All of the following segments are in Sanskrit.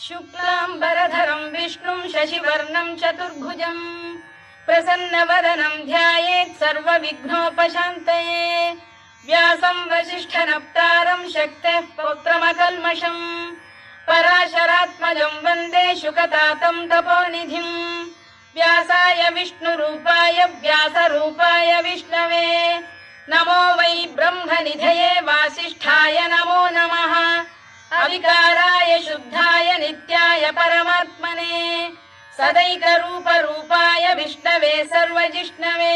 शुक्लाम्बरधरं विष्णुं शशिवर्णं चतुर्भुजं प्रसन्नवदनं ध्यायेत् सर्वविघ्नोपशान्तये। व्यासं वसिष्ठनप्तारं शक्तेः पौत्रमकल्मषम् पराशरात्मजं वन्दे शुकतातं तपोनिधिम्। व्यासाय विष्णुरूपाय व्यासरूपाय विष्णवे नमो वै ब्रह्मनिधये वासिष्ठाय नमो नमः। अविकाराय शुद्धाय नित्याय परमात्मने सदैकरूपरूपाय विष्णवे सर्वजिष्णवे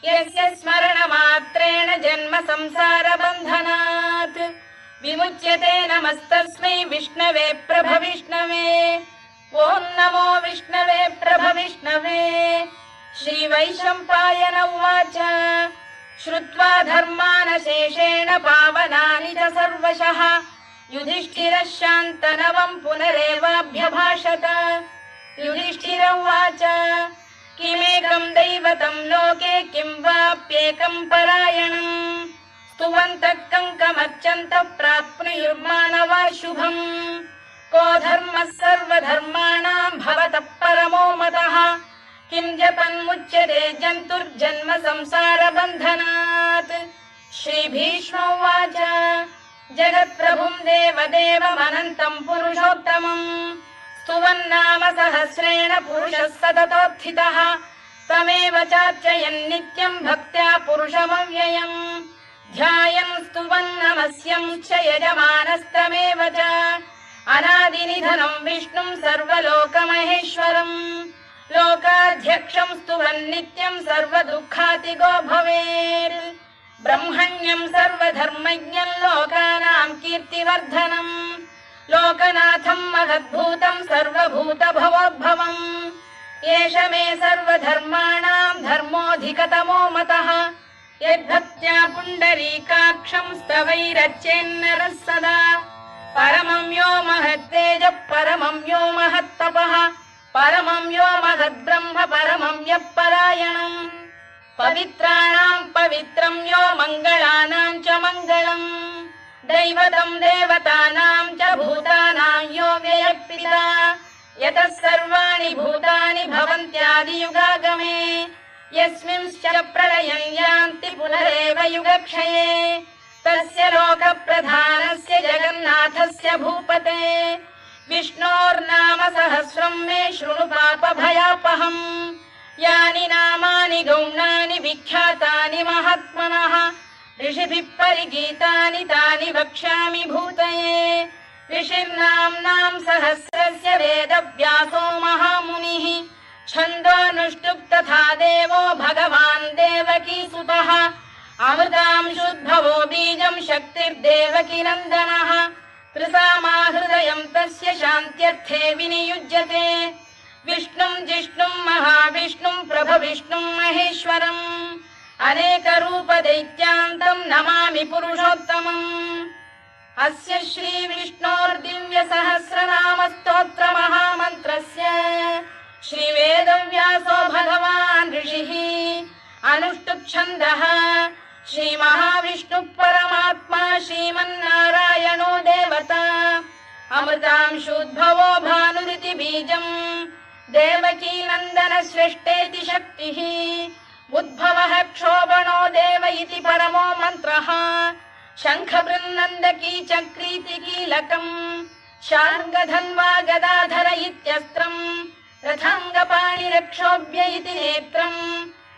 यस्य स्मरणमात्रेण जन्म संसारबन्धनात् विमुच्यते नमस्तस्मै विष्णवे प्रभविष्णवे। ॐ नमो विष्णवे प्रभविष्णवे। श्रीवैशम्पायन उवाच श्रुत्वा धर्मानशेषेण पावनानि च सर्वशः युधिष्ठिरः शान्तनवं पुनरेवाभ्यभाषत। युधिष्ठिर उवाच किमेकं दैवतं लोके किं वाप्येकं परायणम् स्तुवन्तः कङ्कमर्चन्तः प्राप्नुयुर्मानवा शुभम्। को धर्मः सर्वधर्माणां भवतः परमो मतः किं जपन्मुच्यते जन्तुर्जन्म संसारबन्धनात्। श्रीभीष्म उवाच जगत्प्रभुं देवदेवमनन्तं पुरुषोत्तमम् स्तुवन्नाम सहस्रेण पुरुषः सततोत्थितः तमेव चार्चयन् नित्यं भक्त्या पुरुषमव्ययम् ध्यायन् स्तुवन् नमस्यं च यजमानस्तमेव च अनादिनिधनं विष्णुं सर्वलोकमहेश्वरम् लोकाध्यक्षं स्तुवन् नित्यं सर्वदुःखातिगो भवेत्। ब्रह्मण्यं सर्वधर्मज्ञं लोकानां कीर्तिवर्धनम् लोकनाथं महद्भूतं सर्वभूतभवोद्भवम् एष मे सर्वधर्माणां धर्मोऽधिकतमो मतः यद्भक्त्या पुण्डरीकाक्षं स्तवैरच्चेन्नरः सदा परमं यो महत्तेजः परमं यो महत्तपः परमं यो महद्ब्रह्म परमं यः परायणम् पवित्राणां पवित्रं यो मङ्गलानां च मङ्गलम् दैवतं देवतानां च भूतानां यो व्ययः यतः सर्वाणि भूतानि भवन्त्यादियुगागमे यस्मिंश्च प्रलयं यान्ति पुनरेव युगक्षये तस्य लोकप्रधानस्य जगन्नाथस्य भूपते विष्णोर्नाम सहस्रं मे शृणु पापभयापहम्। यानि नामानि गौणानि विख्यातानि महात्मनः ऋषिभिः परिगीतानि तानि वक्ष्यामि भूतये। ऋषिर्नाम्नां सहस्रस्य वेदव्यासो महामुनिः छन्दोऽनुष्टुप् तथा देवो भगवान् देवकीसुतः अमृतांशुद्भवो बीजं शक्तिर्देवकीनन्दनः त्रिसामाहृदयं तस्य शान्त्यर्थे विनियुज्यते विष्णुं जिष्णुं महाविष्णुं प्रभविष्णुं महेश्वरम् अनेकरूपदैत्यान्तं नमामि पुरुषोत्तमम्। अस्य श्रीविष्णोर्दिव्यसहस्रनामस्तोत्रमहामन्त्रस्य श्रीवेदव्यासो भगवान् ऋषिः अनुष्टुप् श्रीमहाविष्णुः परमात्मा श्रीमन्नारायणो देवता अमृतांशुद्भवो भानुरिति बीजम् देवकीनन्दन श्रेष्ठेति शक्तिः उद्भवः क्षोभणो देव इति परमो मन्त्रः शङ्खबृन्नन्दकी चक्रीति कीलकम् शार्ङ्गधन्वा गदाधर इत्यस्त्रम् रथाङ्गपाणिरक्षोभ्य इति नेत्रम्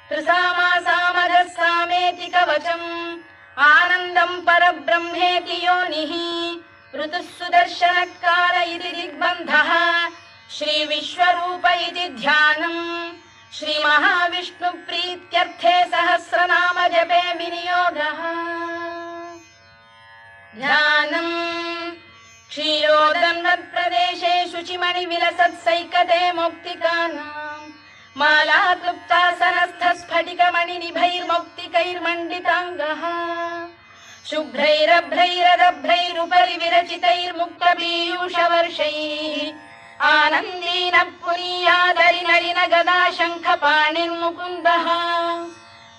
त्रिसामासामरः सामेति कवचम् आनन्दं परब्रह्मेति योनिः ऋतुः सुदर्शनकाल इति दिग्बन्धः श्रीविश्वरूप इति ध्यानम् श्रीमहाविष्णुप्रीत्यर्थे सहस्रनाम जपे विनियोगः। ध्यानम् क्षीरोदन्वत्प्रदेशे शुचिमणिविलसत्सैकते मौक्तिकानाम् मालाक्लुप्तासनस्थस्फटिकमणिनिभैर्मौक्तिकैर्मण्डिताङ्गः शुभ्रैरभ्रैरदभ्रैरुपरि विरचितैर्मुक्तपीयूषवर्षैः आनन्दीन पुरीयादरिनलिन गदा शङ्खपाणिर्मुकुन्दः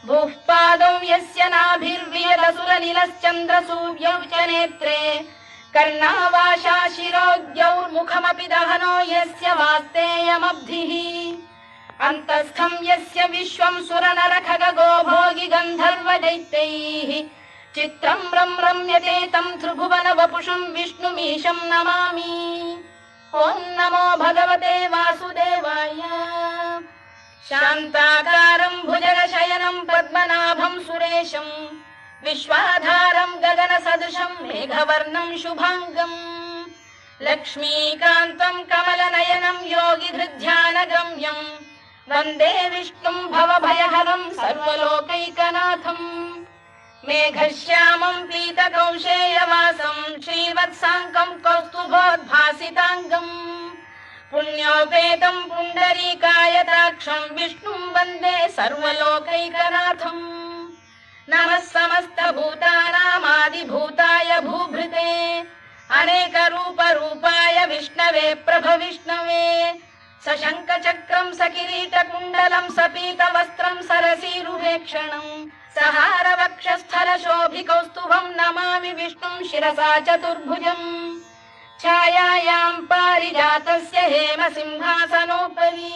भूः पादौ यस्य नाभिर्वियदसुरनिलश्चन्द्रसूर्यौ च नेत्रे कर्णावाशा शिरोद्यौर्मुखमपि दहनो यस्य वास्तेयमब्धिः अन्तस्थं यस्य विश्वं सुरनरखगो भोगि गन्धर्वदैत्यैः चित्रं रम्यते तं त्रिभुवन वपुषं विष्णुमीशं नमामि। ॐ नमो भगवते वासुदेवाय। शान्ताकारं भुजगशयनं पद्मनाभं सुरेशं विश्वाधारं गगनसदृशं मेघवर्णं शुभाङ्गम् लक्ष्मीकान्तं कमलनयनं योगिधृध्यानगम्यं वन्दे विष्णुं भवभयहरं सर्वलोकैकनाथम् मेघश्यामं पीतकौशेयवासं श्रीवत्साङ्कं कौस्तुभोद्भासिताङ्गम् पुण्योपेतं पुण्डरीकायताक्षं विष्णुं वन्दे सर्वलोकैकनाथम् नमः समस्तभूतानामादिभूताय भूभृते अनेकरूपरूपाय विष्णवे प्रभविष्णवे सशङ्खचक्रं सकिरीटकुण्डलं सपीतवस्त्रं सरसीरुहेक्षणं सहारवक्षस्थलशोभिकौस्तुभं नमामि विष्णुं शिरसा चतुर्भुजम् छायायां पारिजातस्य हेमसिंहासनोपरि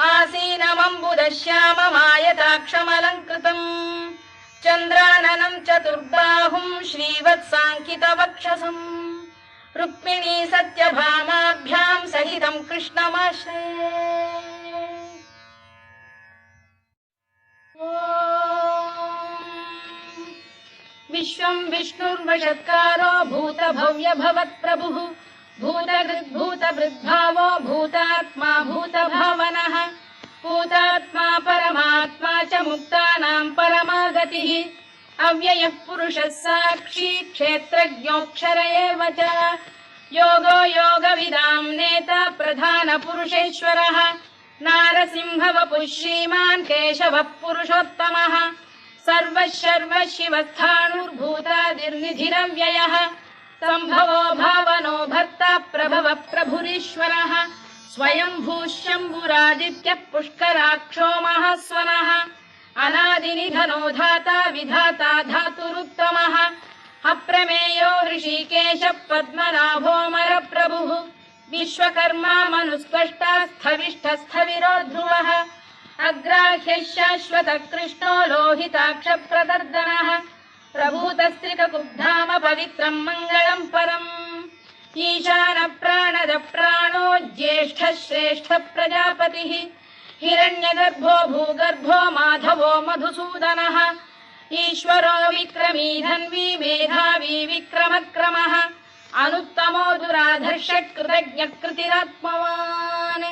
आसीनमम्बुदश्याममायताक्षमलङ्कृतम् चन्द्राननं चतुर्बाहुं श्रीवत्साङ्कितवक्षसम् रुक्मिणी सत्यभामाभ्यां सहितं कृष्णमाश्रये। विश्वं विष्णुर्वषत्कारो भूतभव्यभवत्प्रभुः भूतभृद्भावो भूतात्मा भूतभावनः भूतात्मा परमात्मा च मुक्तानां परमागतिः अव्ययः पुरुषः साक्षी क्षेत्रज्ञोऽक्षर एव च योगो योगविदां नेता प्रधानपुरुषेश्वरः नारसिंहवपुः श्रीमान् केशवः पुरुषोत्तमः सर्वशर्व शिवस्थाणुर्भूतादिर्निधिरव्ययः सम्भवो भावनो भर्ता प्रभवः प्रभुरीश्वरः स्वयंभूः शम्भुरादित्यः पुष्कराक्षो महास्वनः अनादिनिधनो धाता विधाता धातुरुत्तमः अप्रमेयो ऋषिकेशः पद्मनाभोऽमरप्रभुः विश्वकर्मा मनुस्पष्टा स्थविष्ठस्थविरो ध्रुवः अग्राह्यः शाश्वतः कृष्णो लोहिताक्षप्रदर्दनः प्रभूतस्त्रिककुब्धाम पवित्रं मङ्गलं परम् ईशानप्राणद प्राणो ज्येष्ठः श्रेष्ठः प्रजापतिः हिरण्यगर्भो भूगर्भो माधवो मधुसूदनः ईश्वरो विक्रमी धन्वी मेधावी विक्रमक्रमः अनुत्तमो दुराधर्षः कृतज्ञः कृतिरात्मवान्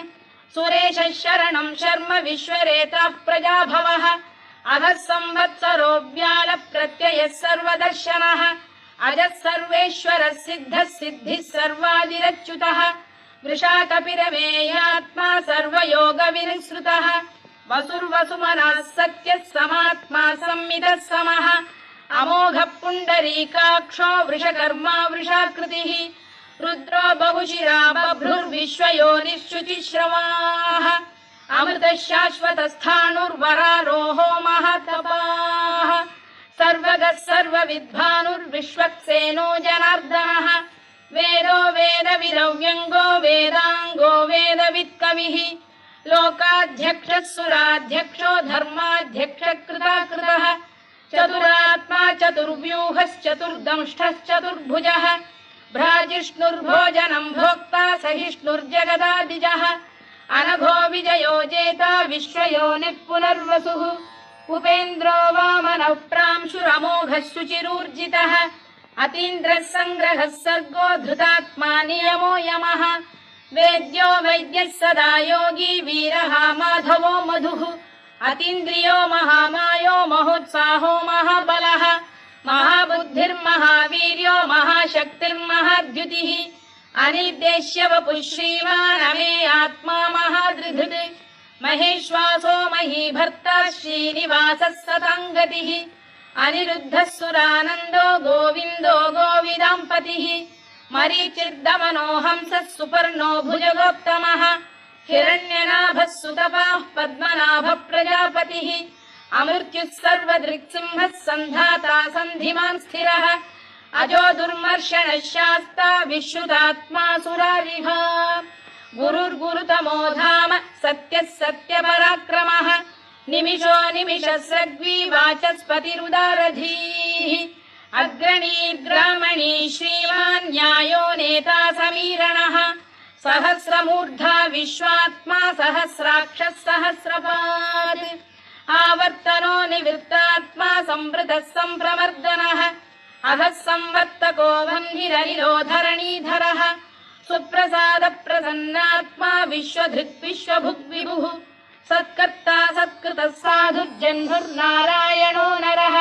सुरेशः शरणं शर्म विश्वरेता प्रजाभवः अधः संवत्सरो व्याल प्रत्ययः सर्वदर्शनः अजः सर्वेश्वरः सिद्धः सिद्धिः सर्वादिरच्युतः वृषाकपिरमेयात्मा सर्वयोगविनिसृतः वसुर्वसुमनः सत्यः समात्मा संमितः समः अमोघः पुण्डरीकाक्षो वृषकर्मा वृषाकृतिः रुद्रो बहुशिरा बभ्रुर्विश्वयोनिश्रुतिश्रवाः अमृतः शाश्वतस्थाणुर्वरारोहो महातपाः सर्वगः सर्वविद्वानुर्विश्वक्सेनो जनार्दनः वेदो वेदविदव्यङ्गो वेदाङ्गो वेदवित्कविः लोकाध्यक्षः सुराध्यक्षो धर्माध्यक्षः कृताकृतः चतुरात्मा चतुर्व्यूहश्चतुर्दंष्टश्चतुर्भुजः भ्राजिष्णुर्भोजनं भोक्ता सहिष्णुर्जगदादिजः अनघो विजयो जेता विश्वयोनिः पुनर्वसुः उपेन्द्रो वामनः प्रांशुरमोघः शुचिरूर्जितः अतीन्द्रः सङ्ग्रहः सर्गो धृतात्मा नियमो यमः वेद्यो वैद्यः सदा योगी वीरः माधवो मधुः अतीन्द्रियो महामायो महोत्साहो महाबलः महाबुद्धिर्महावीर्यो महाशक्तिर्महाद्युतिः अनिर्देश्य वपुः श्रीमान् अमे आत्मा महाधृधृत् महेश्वासो महीभर्ता श्रीनिवासः सताङ्गतिः अनिरुद्धः सुरानन्दो गोविन्दो गोविदाम्पतिः मरीचिर्दमनो हंसः सुपर्णो भुजगोत्तमः हिरण्यनाभः सुतपाः पद्मनाभः प्रजापतिः अमृत्युः सर्वदृक्सिंहः सन्धाता सन्धिमान् स्थिरः अजो दुर्मर्षणः शास्ता विश्रुतात्मा सुरारिः गुरुर्गुरुतमो धाम सत्यः सत्यपराक्रमः निमिषो निमिषस्रग्वी वाचस्पतिरुदारधीः अग्रणीर्ग्रामणी श्रीमान् न्यायो नेता समीरणः सहस्रमूर्धा विश्वात्मा सहस्राक्षः सहस्रपात् आवर्तनो निवृत्तात्मा संवृतः सम्प्रवर्धनः अधः संवर्तको वह्निरनिरोधरणीधरः सुप्रसाद प्रसन्नात्मा विश्वधृक् विश्वभुग्विभुः सत्कर्ता सत्कृतः साधुर्जह्नुर्नारायणो नरः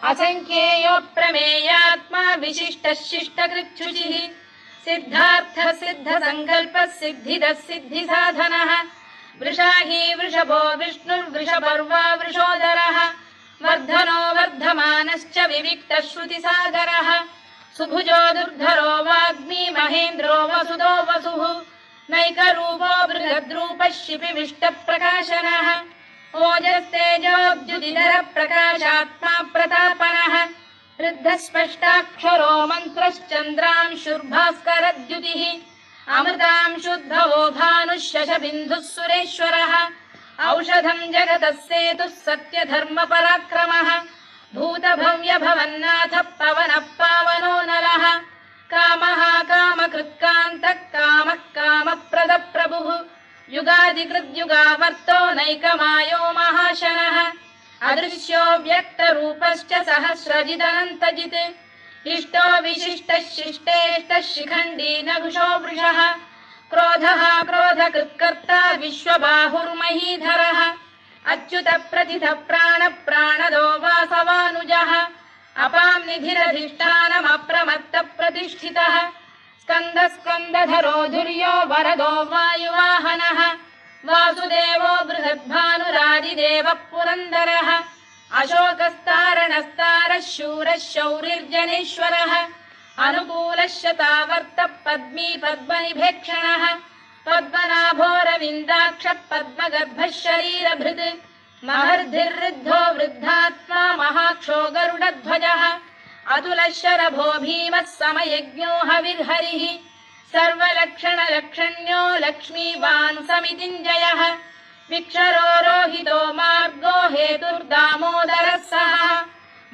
असंख्येयो प्रमेयात्मा विशिष्टः शिष्टकृच्छुचिः सिद्धार्थः सिद्धसङ्कल्पः सिद्धिदः सिद्धिसाधनः वृषाही वृषभो विष्णुर्वृषपर्वा वृषोदरः वर्धनो वर्धमानश्च विविक्तः श्रुतिसागरः सुभुजो दुर्धरो वाग्मी महेन्द्रो वसुदो वसुः नैकरूपो बृहद्रूपः शिपिविष्टप्रकाशनः ओजस्तेजोद्युदिधर प्रकाशात्मा प्रतापनः वृद्धस्पष्टाक्षरो मन्त्रश्चन्द्रांशुर्भास्करद्युतिः अमृतांशुद्धवो भानुः शशबिन्दुः सुरेश्वरः औषधम् जगतः सेतुः सत्यधर्मपराक्रमः भूतभव्यभवन्नाथः पवनः पावनो नरः कामः कामकृत्कान्तः कामः कामप्रदप्रभुः युगादिकृद्युगावर्तो नैकमायो महाशनः अदृश्यो व्यक्तरूपश्च सहस्रजिदनन्तजित् इष्टो विशिष्टः शिष्टेष्टः शिखण्डी नघुषो वृषः क्रोधः क्रोधकृत्कर्ता विश्वबाहुर्महीधरः अच्युत प्रतिथ प्राण प्राणदो वासवानुजः अपां निधिरधिष्ठानमप्रमत्त प्रतिष्ठितः स्कन्द स्कन्दधरो धुर्यो वरदो वायुवाहनः वासुदेवो बृहद्भानुरादिदेवः पुरन्दरः अशोकस्तारणस्तारः शूरः शौरिर्जनेश्वरः अनुकूलः शतावर्तः पद्मी पद्मनिभेक्षणः पद्मनाभोरविन्दाक्षः पद्मगर्भः शरीरभृत् महर्धिर्वृद्धो वृद्धात्मा महाक्षो गरुडध्वजः अतुलः शरभो भीमः समयज्ञो हविर्हरिः सर्वलक्षणलक्षण्यो लक्ष्मीवान् समितिञ्जयः विक्षरो रोहितो मार्गो हेतुर्दामोदरः सः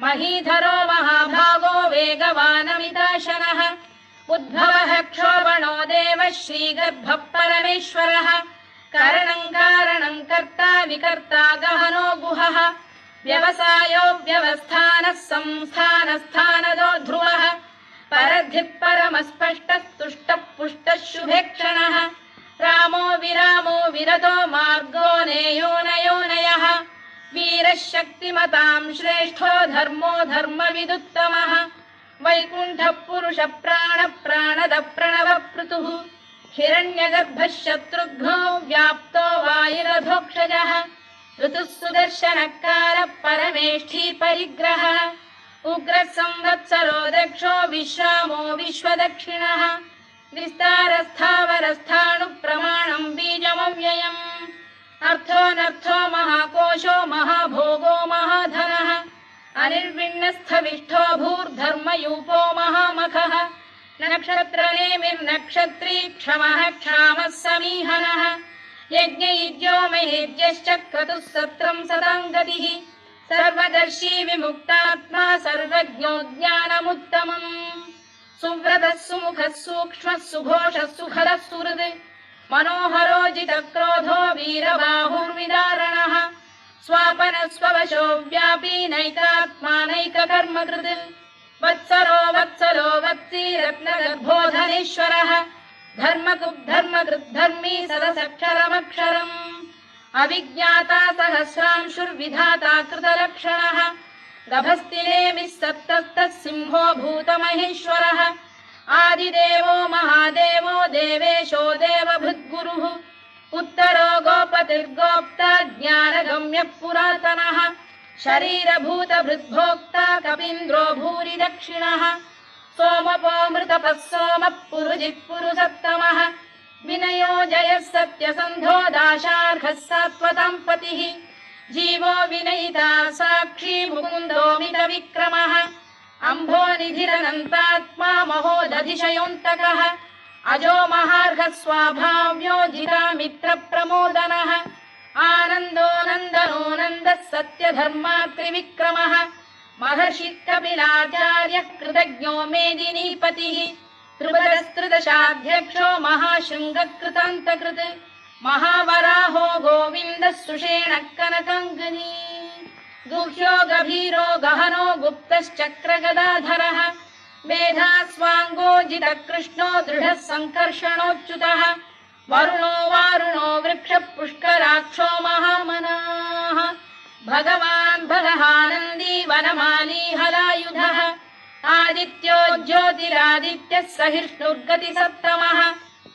महीधरो महाभागो वेगवानमिताशनः उद्भवः क्षोभणो देवः श्रीगर्भः परमेश्वरः करणम् कारणम् कर्ता विकर्ता गहनो गुहः व्यवसायो व्यवस्थानः संस्थानस्थानदो ध्रुवः परद्धिः परमस्पष्टः तुष्टः पुष्टः शुभेक्षणः रामो विरामो विरतो मार्गो नेयोनयोनयः वीरः शक्तिमताम् श्रेष्ठो धर्मो धर्मविदुत्तमः वैकुण्ठः पुरुषः प्राणः प्राणदः प्रणवपृतुः हिरण्यगर्भः शत्रुघ्नो व्याप्तो वायुरधोक्षजः ऋतुः सुदर्शनकारः परमेष्ठी परिग्रहः उग्रः संवत्सरो दक्षो विश्रामो विश्वदक्षिणः विस्तारस्थावरस्थाणुः प्रमाणम् बीजमव्ययम् अर्थोऽनर्थो महाकोशो महाभोगो महाधनः अनिर्विण्णस्थविष्ठो भूर्धर्मयूपो महामखः नक्षत्रनेमिर्नक्षत्री क्षमः क्षामः समीहनः यज्ञयुज्यो महेज्यश्च क्रतुः सत्रम् सदाम् गतिः सर्वदर्शी विमुक्तात्मा सर्वज्ञो ज्ञानमुत्तमम् सुव्रतः सुमुखः सूक्ष्मः सुघोषः सुखदः सुहृद् मनोहरो जितक्रोधो वीरबाहुर्विदारणः स्वापनः स्ववशो व्यापी नैकात्मा नैककर्मकृत् वत्सरो वत्सलो वत्सी रत्नगर्भोधनेश्वरः धर्मकृद्धर्मी सदसक्षरमक्षरम् अविज्ञाता सहस्रांशुर्विधाता कृतलक्षणः गभस्तिनेमिः सप्तस्तः सिंहो भूतमहेश्वरः आदिदेवो महादेवो देवेशो देवभृद्गुरुः उत्तरो गोपतिर्गोप्ता ज्ञानगम्यः पुरातनः शरीरभूतभृद्भोक्ता कपीन्द्रो भूरि दक्षिणः सोमपोऽमृतपः सोमः पुरुजित् पुरुसत्तमः विनयो जयः सत्यसन्धो दाशार्हः सात्वताम् पतिः जीवो विनयिता साक्षी मुकुन्दो मितविक्रमः अम्भो निधिरनन्तात्मा महोदधिशयोऽन्तकः अजो महार्घः स्वाभाव्यो जितामित्रप्रमोदनः आनन्दो नन्दनो नन्दः सत्यधर्मा त्रिविक्रमः महर्षि कपिलाचार्यः कृतज्ञो मेदिनीपतिः त्रिपदस्त्रिदशाध्यक्षो महाशृङ्गकृतान्तकृत् महावराहो गोविन्दः सुषेणः कनकाङ्गनी गुह्यो गभीरो गहनो गुप्तश्चक्रगदाधरः मेधास्वाङ्गो जितकृष्णो दृढः सङ्कर्षणोच्युतः वरुणो वारुणो वृक्षः पुष्कराक्षो महामनाः भगवान् भगहानन्दी वनमाली हलायुधः आदित्यो ज्योतिरादित्यः सहिष्णुर्गतिसत्तमः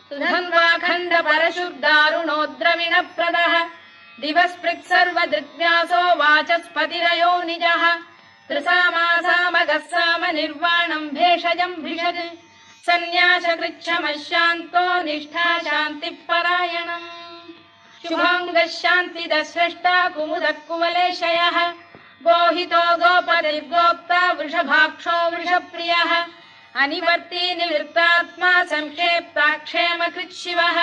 सुधन्वाखण्ड परशुर्दारुणो द्रविणप्रदः दिवस्पृक् सर्वदृग्व्यासो वाचस्पतिरयो निजः त्रिसामासामगः साम निर्वाणम् भेषजम् भिषज सन्न्यासकृच्छमः शान्तो निष्ठा शान्तिः परायणम् शुभाङ्गः शान्तिदः स्रष्टा कुमुदः कुवलेशयः गोहितो गोपतिर्गोप्ता वृषभाक्षो वृषप्रियः अनिवर्ती निवृत्तात्मा संक्षेप्ताक्षेमकृच्छिवः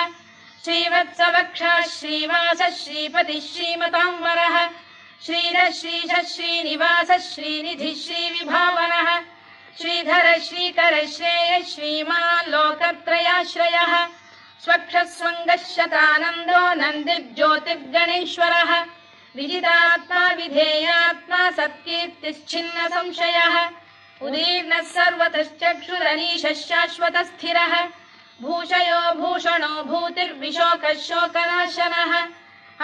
श्रीवत्सवक्षः श्रीवासः श्रीपतिः श्रीमताम्बरः श्रीधः श्रीशः श्रीनिवासः श्रीनिधिः श्रीविभावनः श्रीधर श्रीकर श्रेयः श्रीमान् लोकत्रयाश्रयः स्वक्षः स्वङ्गः शतानन्दो नन्दिर्ज्योतिर्गणेश्वरः विजितात्मा विधेयात्मा सत्कीर्तिश्चिन्न संशयः उदीर्णः सर्वतश्चक्षुरनीशः शाश्वतस्थिरः भूषयो भूषणो भूतिर्विशोकः शोकनाशनः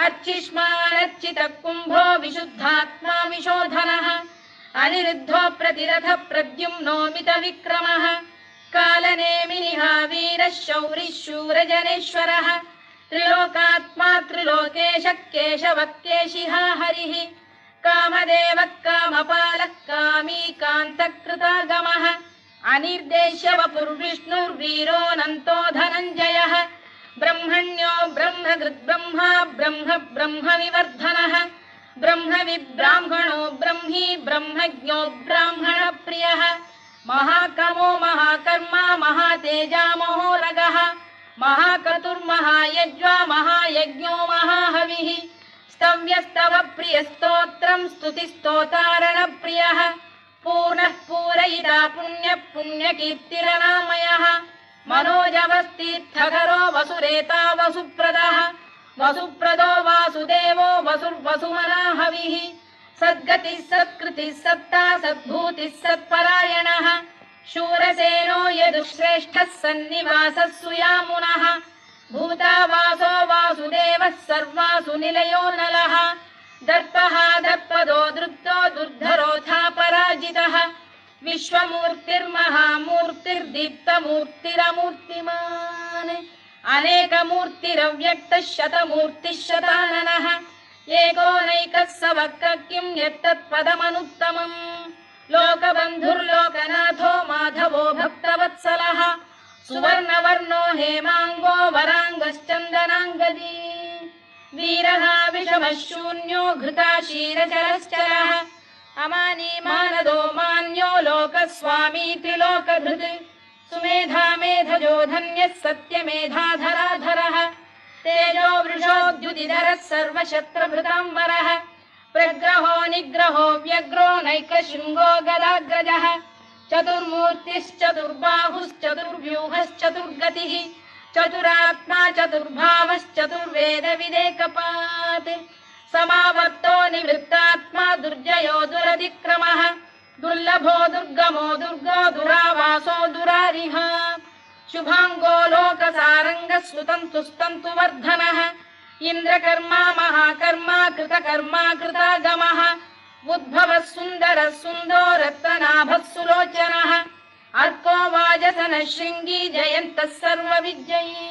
अर्चिष्मानर्चितः कुम्भो विशुद्धात्मा विशोधनः अनिरुद्धो प्रतिरथः प्रद्युम्नो मितविक्रमः कालनेमिनिः वीरः शौरिः शूरजनेश्वरः त्रिलोकात्मा त्रिलोकेशः केशवः केशिहा हरिः कामदेवः कामपालः कामी कान्तकृतागमः अनिर्देश्य वपुर्विष्णुर्वीरोऽनन्तो धनञ्जयः ब्रह्मण्यो ब्रह्मकृद्ब्रह्मा ब्रह्म ब्रह्मविवर्धनः ब्रह्मविब्राह्मणो ब्रह्मी ब्रह्मज्ञो ब्राह्मणप्रियः महाकमो महाकर्मा महातेजा महोरगः महाक्रतुर्महायज्वा महायज्ञो महाहविः स्तव्यस्तव प्रियस्तोत्रम् स्तुतिस्तोतारणप्रियः पूर्णः पूरयिता पुण्यः पुण्यकीर्तिरनामयः मनोजवस्तीर्थकरो वसुरेता वसुप्रदः वसुप्रदो वासुदेवो वसुर्वसुमनाहविः सद्गतिः सत्कृतिः सत्ता सद्भूतिः सत्परायणः शूरसेनो यदुश्रेष्ठः सन्निवासः सुयामुनः भूतावासो वासुदेवः सर्वासु निलयो नलः दर्पः दर्पदो दृप्तो दुर्धरोऽथा पराजितः विश्वमूर्तिर्महामूर्तिर्दीप्तमूर्तिरमूर्तिमान् अनेकमूर्तिरव्यक्तः शतमूर्तिः शताननः एकोनैकः स वक्र किं यत्तत्पदमनुत्तमम् लोकबन्धुर्लोकनाथो माधवो भक्तवत्सलः सुवर्णवर्णो हेमाङ्गो वराङ्गश्चन्दनाङ्गदी वीरः विषमः शून्यो घृता क्षीरचरश्चरः अमानी मानदो मान्यो लोकस्वामी त्रिलोकधृत् सुमेधा मेधजो धन्यः सत्यमेधाधराधरः तेजो वृषोद्युतिधरः सर्वशत्रभृताम्बरः प्रग्रहो निग्रहो व्यग्रो नैकशृङ्गो गदाग्रजः चतुर्मूर्तिश्चतुर्बाहुश्चतुर्व्यूहश्चतुर्गतिः चतुरात्मा चतुर्भावश्चतुर्वेदविदेकपात् समावर्तो निवृत्तात्मा दुर्जयो दुरतिक्रमः दुर्लभो दुर्गमो दुर्गो दुरावासो दुरारिः शुभाङ्गो लोकसारङ्गः स्तुतन्तु वर्धनः इन्द्रकर्मा महाकर्मा कृतकर्मा कृतागमः उद्भवः सुन्दरः सुन्दो रत्ननाभः सुलोचनः अर्को वाजसनः शृङ्गी जयन्तः सर्वविजयी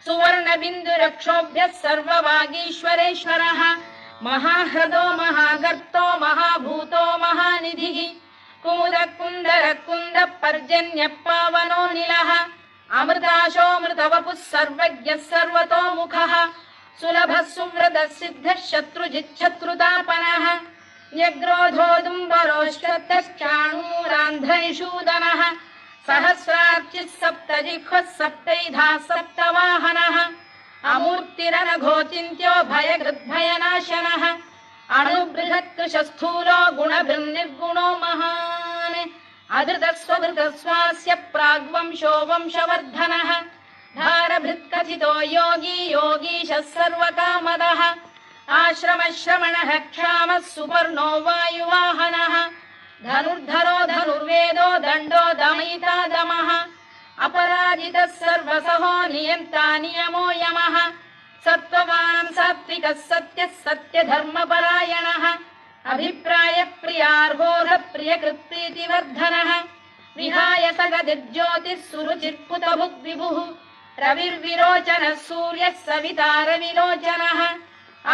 सुवर्णबिन्दुरक्षोभ्यः सर्ववागीश्वरेश्वरः महाह्रदो महागर्तो महाभूतो महानिधिः कुमुदकुन्दरकुन्दः पर्जन्यः पावनो निलः अमृताशोऽमृतवपुः सर्वज्ञः सर्वतोमुखः सुलभः सुव्रतः सिद्धः शत्रुजिच्छत्रुतापनः न्यग्रोधोदुम्बरोश्चतश्चाणूरान्ध्रैषूदनः सहस्रार्चिः सप्तजिह्वः सप्तैधाः सप्तवाहनः अमूर्तिरनघोचिन्त्यो भयकृद्भयनाशनः अणुबृहत्कृशस्थूलो गुणभृन्निर्गुणो महान् अधृतस्वभृतस्वास्य प्राग्वंशो वंशवर्धनः भारभृत्कथितो योगी योगीशः सर्वकामदः आश्रमश्रमणः क्षामः सुपर्णो वायुवाहनः धनुर्धरो धनुर्वेदो दण्डो दमयिता दमः अपराजितः सर्वसहो नियन्ता नियमो यमः सत्त्ववान् सात्विकः सत्यः सत्यधर्मपरायणः अभिप्रायप्रियार्होरः प्रियकृत्प्रीतिवर्धनः विहाय सगदिर्ज्योतिः सुरुचिर्पुतभुग्विभुः रविर्विरोचनः सूर्यः सविता रविलोचनः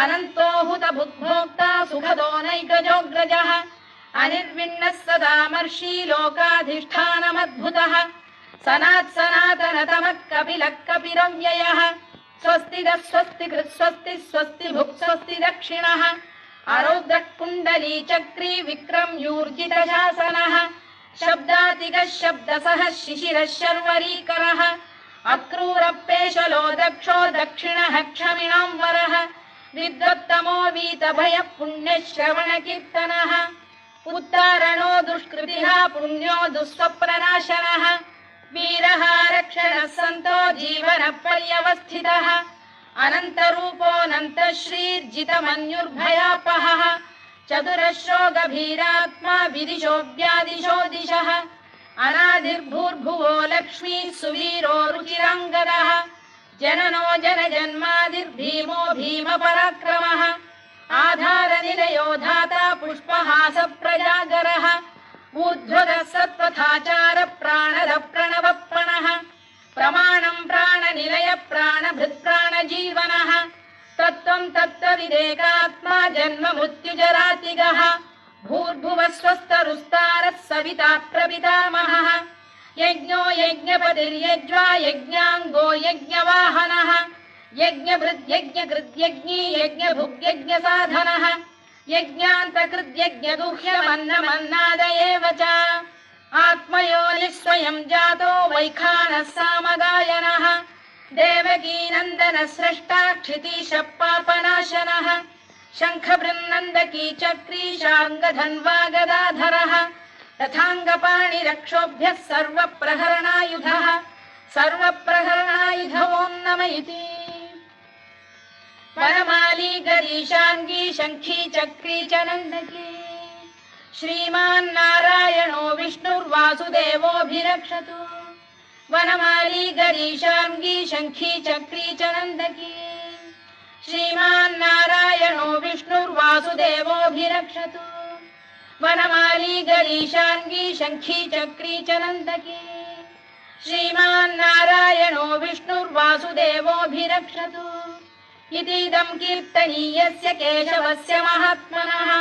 अनन्तो हुतभुग्भोक्ता सुखदो नैकजोऽग्रजः अनिर्विण्णः सदामर्षी लोकाधिष्ठानमद्भुतः सनात्सनातनतमः कपिलः कपिरव्ययः स्वस्तिदः स्वस्तिकृत् स्वस्तिः स्वस्ति भुक् स्वस्ति दक्षिणः आरौद्रः कुण्डली चक्री विक्रम्यूर्जितशासनः शब्दातिगः शब्दसः शिशिरः शर्वरीकरः अक्रूरपेशलो दक्षो दक्षिणः क्षमिणां वरः विद्वत्तमो वीतभयः पुण्यश्रवणकीर्तनः उत्तारणो दुष्कृतिः पुण्यो दुःस्वप्ननाशनः वीरः रक्षणः सन्तो जीवनपर्यवस्थितः अनन्तरूपोऽनन्तश्रीर्जितमन्युर्भयापहः चतुरश्रो गभीरात्मा विदिशो व्यादिशो दिशः अनादिर्भूर्भुवो लक्ष्मी सुवीरो रुचिराङ्गदः जननो जनजन्मादिर्भीमो भीमपराक्रमः आधारनिलयो धाता पुष्पहास प्रजागरः ऊर्ध्वगः सत्पथाचार प्राणद प्रणवप्रणः प्रमाणं प्राणनिलय प्राणभृत्प्राणजीवनः तत्त्वं तत्त्वविदेकात्मा जन्म मृत्युजरातिगः भूर्भुवः स्वस्तरुस्तारः सविता प्रपितामहः यज्ञो यज्ञपतिर्यज्वा यज्ञाङ्गो यज्ञवाहनः यज्ञभृद्यज्ञकृद्यज्ञी यज्ञभुग्यज्ञसाधनः यज्ञान्तकृद्यज्ञगुह्यमन्नमन्नाद एव च आत्मयोनिः स्वयं जातो वैखानः सामगायनः देवकीनन्दनः स्रष्टा क्षितीशः पापनाशनः शङ्खबृन्नन्दकी चक्री शार्ङ्गधन्वा गदाधरः रथाङ्गपाणिरक्षोभ्यः सर्वप्रहरणायुधः सर्वप्रहरणायुध ॐ नम इति वनमाली गरीशाङ्गी शङ्खी चक्री च नन्दकी श्रीमान्नारायणो विष्णुर्वासुदेवोऽभिरक्षतु वनमाली गरीशाङ्गी शङ्खी चक्री च नन्दकी श्रीमान्नारायणो विष्णुर्वासुदेवोऽभिरक्षतु वनमाली गरीशाङ्गी शङ्खी चक्री च नन्दकी श्रीमान्नारायणो विष्णुर्वासुदेवोऽभिरक्षतु इतीदं कीर्तनीयस्य केशवस्य महात्मनः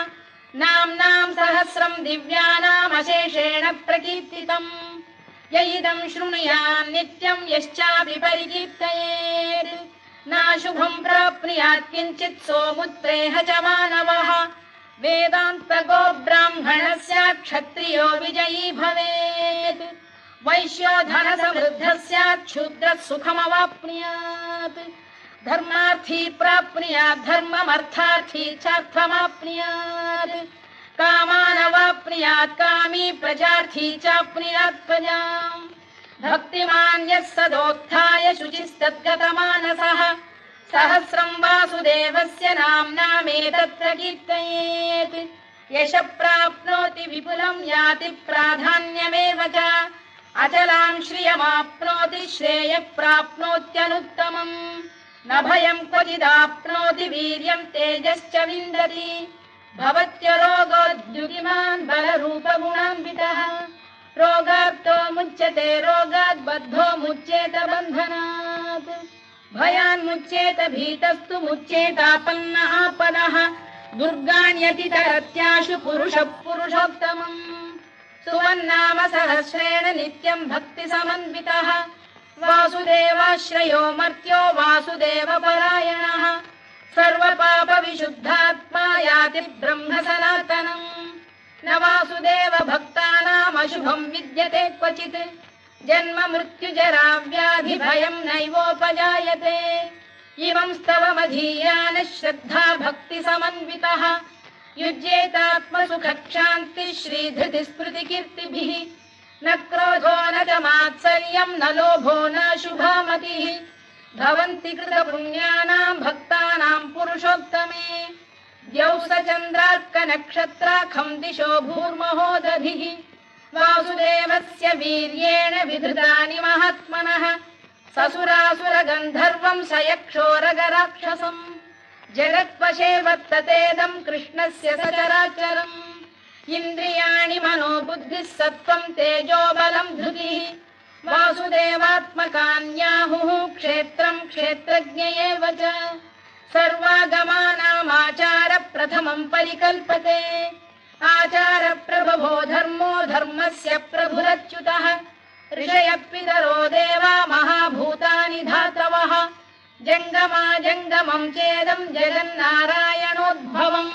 नाम्नां सहस्रं दिव्यानामशेषेण प्रकीर्तितम् य इदं शृणुयात् नित्यं यश्चापि परिकीर्तयेत् नाशुभं प्राप्नुयात् किञ्चित् सोमुत्रेह च मानवः वेदान्तको ब्राह्मणः स्यात् क्षत्रियो विजयी भवेत् वैश्यो धनसमृद्धः स्यात् शूद्रः सुखमवाप्नुयात् धर्मार्थी प्राप्नुयात् धर्ममर्थार्थी चार्थमाप्नुयात् कामानवाप्नुयात् कामी प्रजार्थी चाप्नुयात् प्रजाम् भक्तिमान् यः सदोत्थाय शुचिस्तद्गतमानसः सहस्रं वासुदेवस्य नाम्नामेतत्र कीर्तयेत् यशः प्राप्नोति विपुलं याति प्राधान्यमेव च अचलां श्रियमाप्नोति श्रेयः प्राप्नोत्यनुत्तमम् न भयं क्वचिदाप्नोति वीर्यं तेजश्च विन्दति भवत्य रोगोद्युतिमान् बलरूपगुणान्वितः रोगार्तो मुच्यते रोगात् बद्धो मुच्येत बन्धनात् भयान्मुच्येत भीतस्तु मुच्येतापन्न आपदः दुर्गाण्यतितरत्याशु पुरुषः पुरुषोत्तमम् सुवन्नाम सहस्रेण नित्यं भक्तिसमन्वितः वासुदेवाश्रयो मर्त्यो वासुदेवपरायणः सर्वपापविशुद्धात्मा याति ब्रह्म सनातनम् न वासुदेव भक्तानामशुभं विद्यते क्वचित् जन्म मृत्युजरा व्याधि भयं नैवोपजायते इमं स्तवमधीयानः श्रद्धा भक्ति समन्वितः युज्येतात्मसुखक्षान्तिः श्रीधृतिस्मृतिकीर्तिभिः न क्रोधो न च मात्सर्यं न लोभो न शुभामतिः भवन्ति कृतपुण्यानां भक्तानां पुरुषोत्तमे द्यौः स चन्द्रार्कनक्षत्राखं दिशो भूर्महो दधिः वासुदेवस्य वीर्येण विधृतानि महात्मनः ससुरासुरगन्धर्वं स यक्षोरगराक्षसम् जगत्वशे वर्ततेदं कृष्णस्य सचराचरम् इन्द्रियाणि मनो बुद्धिः सत्त्वं तेजो बलं धृतिः वासुदेवात्मकान्याहुः क्षेत्रं क्षेत्रज्ञ एव च सर्वागमानामाचार प्रथमं परिकल्पते आचार प्रभवो धर्मो धर्मस्य प्रभुरच्युतः ऋषयः पितरो देवा महाभूतानि धातवः जङ्गमा जङ्गमं चेदं जगन्नारायणोद्भवम्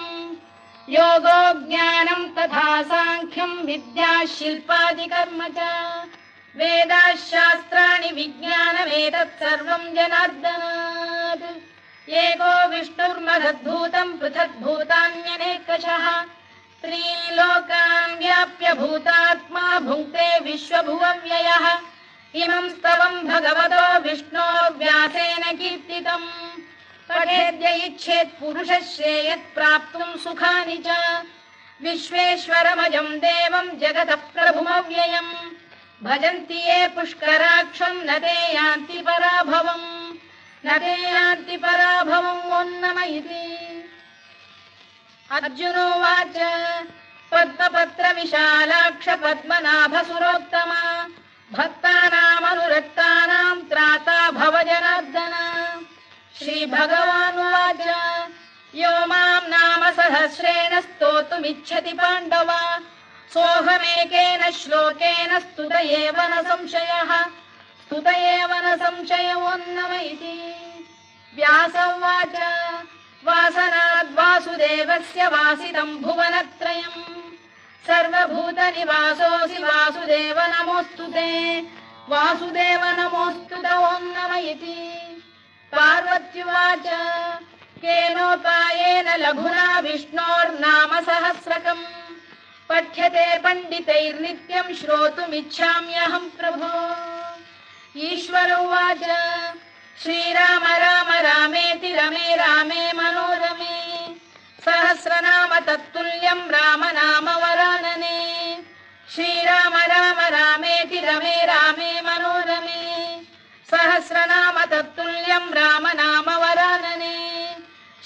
योगो ज्ञानं तथा साङ्ख्यं विद्या शिल्पादिकर्म च वेदाः शास्त्राणि विज्ञानमेतत् सर्वं जनार्दनात् एको विष्णुर्महद्भूतं पृथग्भूतान्यनेकशः त्रीन् लोकान् व्याप्य भूतात्मा भुङ्क्ते विश्वभुवव्ययः इमं स्तवं भगवतो विष्णोर्व्यासेन कीर्तितम् पठेद्य इच्छेत् पुरुषः श्रेयत् प्राप्तुं सुखानि च विश्वेश्वरमजं देवं जगतः प्रभुमव्ययम् भजन्ति ये पुष्कराक्षं न ते यान्ति पराभवम् न ते यान्ति पराभवम् ओन्नम इति अर्जुनोवाच पद्मपत्र विशालाक्ष पद्मनाभसुरोत्तमा भक्तानामनुरक्तानां त्राता भव जनार्दन श्रीभगवानुवाच यो मां नाम सहस्रेण स्तोतुमिच्छति पाण्डव सोऽहमेकेन श्लोकेन स्तुत एव न संशयोऽन्नम इति व्यास उवाच वासनाद् वासुदेवस्य वासितं भुवनत्रयम् सर्वभूतनिवासोऽसि वासुदेव नमोऽस्तु ते वासुदेव नमोऽस्तु ते ओन्नम इति पार्वत्युवाच केनोपायेन लघुना विष्णोर्नाम सहस्रकम् पठ्यते पण्डितैर्नित्यं श्रोतुमिच्छाम्यहं प्रभो ईश्वर उवाच श्रीराम राम रामेति रमे रामे मनोरमे सहस्रनाम तत्तुल्यं राम नाम वरानने श्रीराम राम रामेति रमे रामे मनोरमे सहस्रनाम तत्तुल्यं राम नाम वरानने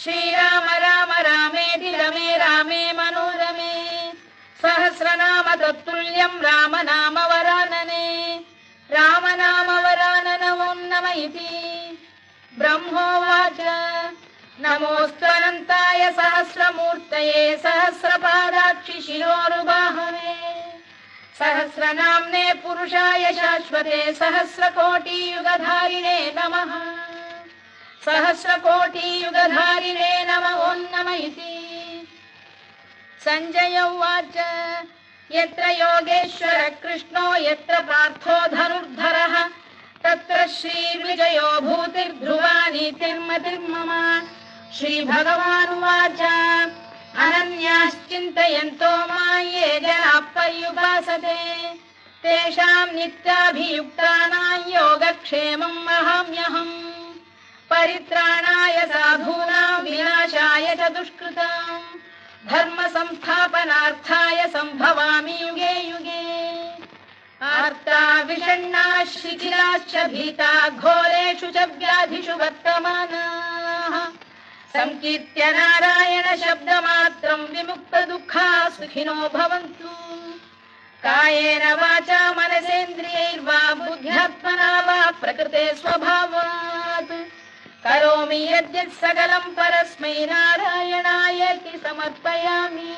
श्रीराम राम रामेति रमे रामे मनोरमे सहस्रनाम तत्तुल्यं राम नाम वरानने राम नाम वरानन ओन्नम इति ब्रह्मोवाच नमोऽस्त्वनन्ताय सहस्रमूर्तये सहस्रपादाक्षि शिरोरुबाहवे सहस्रनाम्ने पुरुषाय शाश्वते सहस्रकोटियुगधारिणे नमः सहस्रकोटियुगधारिणे नमः ओन्नम इति सञ्जय उवाच यत्र योगेश्वर कृष्णो यत्र पार्थो धनुर्धरः तत्र श्रीविजयो भूतिर्ध्रुवा नीतिर्मतिर्मम श्रीभगवानुवाच अनन्याश्चिन्तयन्तो मां ये जनाः पर्युपासते तेषां नित्याभियुक्तानां योगक्षेमं वहाम्यहम् परित्राणाय साधूनां विनाशाय च दुष्कृतां धर्म संस्थापनार्थाय सम्भवामि युगे युगे आर्ता विषण्णाः शिथिलाश्च भीता घोरेषु च व्याधिषु वर्तमानाः संकीर्त्य नारायण शब्दमात्रं विमुक्तदुःखाः सुखिनो भवन्तु कायेन वाचा मनसेन्द्रियैर्वा बुद्ध्यात्मना वा प्रकृते स्वभावात् करोमि यद्यत् सकलं परस्मै नारायणायेति समर्पयामि।